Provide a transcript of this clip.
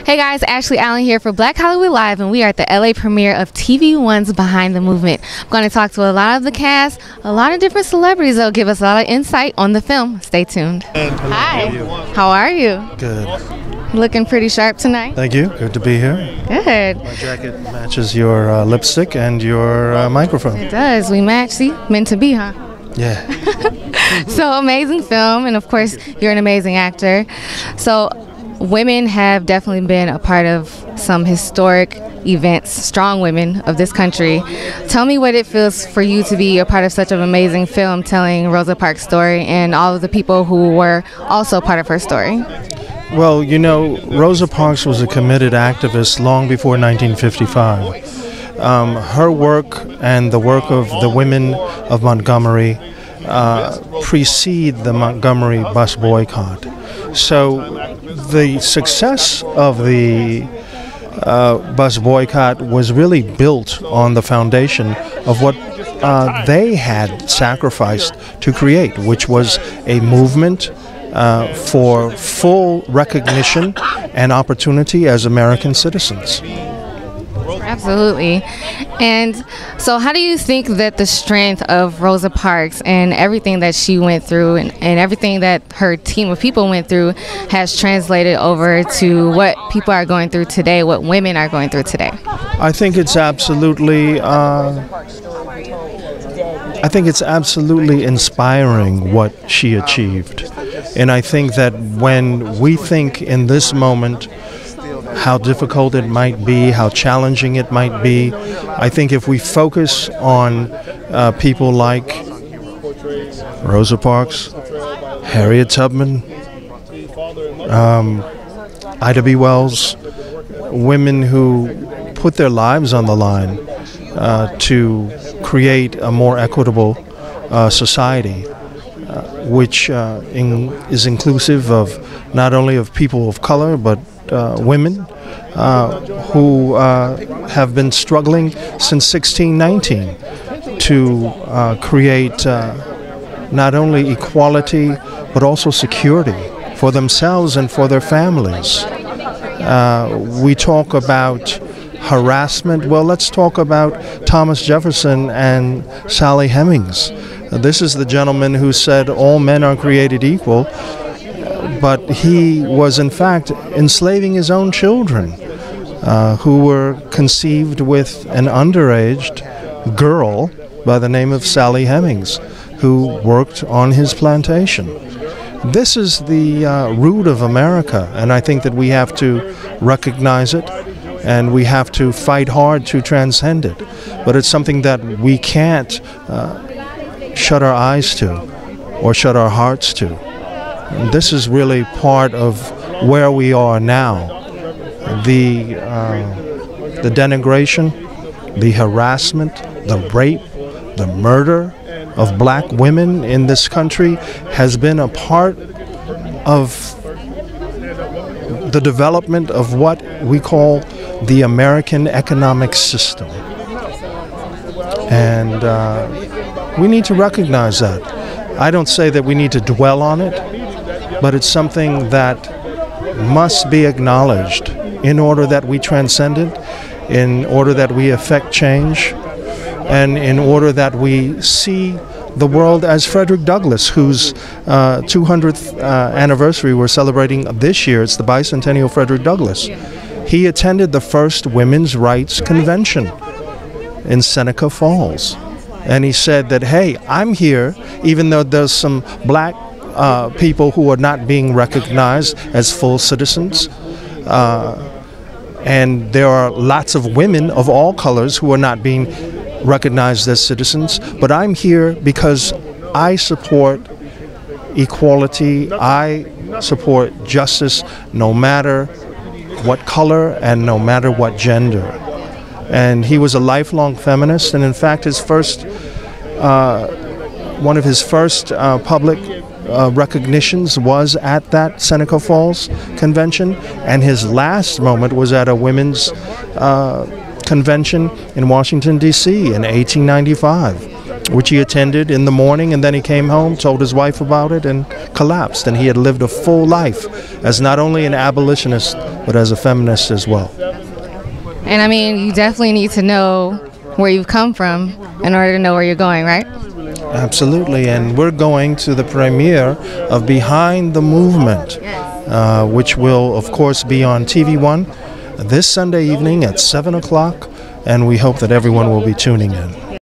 Hey guys, Ashley Allen here for Black Hollywood Live, and we are at the LA premiere of TV One's Behind the Movement. I'm going to talk to a lot of the cast, a lot of different celebrities that will give us a lot of insight on the film. Stay tuned. Hi, how are you? Good. Looking pretty sharp tonight. Thank you. Good to be here. Good. My jacket matches your lipstick and your microphone. It does. We match. See, meant to be, huh? Yeah. So amazing film, and of course, you're an amazing actor. So women have definitely been a part of some historic events, strong women of this country. Tell me what it feels for you to be a part of such an amazing film telling Rosa Parks' story and all of the people who were also part of her story. Well, you know, Rosa Parks was a committed activist long before 1955. Her work and the work of the women of Montgomery precede the Montgomery bus boycott. So the success of the bus boycott was really built on the foundation of what they had sacrificed to create, which was a movement for full recognition and opportunity as American citizens. Absolutely. And so how do you think that the strength of Rosa Parks and everything that she went through and everything that her team of people went through has translated over to what people are going through today, what women are going through today? I think it's absolutely inspiring what she achieved. And I think that when we think in this moment how difficult it might be, how challenging it might be, I think if we focus on people like Rosa Parks, Harriet Tubman, Ida B. Wells, women who put their lives on the line to create a more equitable society, which is inclusive of not only of people of color, but women who have been struggling since 1619 to create not only equality but also security for themselves and for their families. We talk about harassment. Well, let's talk about Thomas Jefferson and Sally Hemings. This is the gentleman who said all men are created equal, but he was in fact enslaving his own children who were conceived with an underaged girl by the name of Sally Hemings, who worked on his plantation. This is the root of America, and I think that we have to recognize it, and we have to fight hard to transcend it. But it's something that we can't shut our eyes to or shut our hearts to. And this is really part of where we are now. The denigration, the harassment, the rape, the murder of black women in this country has been a part of the development of what we call the American economic system. And we need to recognize that. I don't say that we need to dwell on it, but it's something that must be acknowledged in order that we transcend it, in order that we affect change, and in order that we see the world as Frederick Douglass, whose 200th anniversary we're celebrating this year. It's the bicentennial of Frederick Douglass. He attended the first Women's Rights Convention in Seneca Falls. And he said that, hey, I'm here, even though there's some black people who are not being recognized as full citizens. And there are lots of women of all colors who are not being recognized as citizens. But I'm here because I support equality. I support justice no matter what color and no matter what gender. And he was a lifelong feminist, and in fact his first one of his first public recognitions was at that Seneca Falls convention, and his last moment was at a women's convention in Washington, D.C. in 1895. which he attended in the morning, and then he came home, told his wife about it, and collapsed. And he had lived a full life as not only an abolitionist, but as a feminist as well. And I mean, you definitely need to know where you've come from in order to know where you're going, right? Absolutely, and we're going to the premiere of Behind the Movement, which will, of course, be on TV One this Sunday evening at 7 o'clock, and we hope that everyone will be tuning in.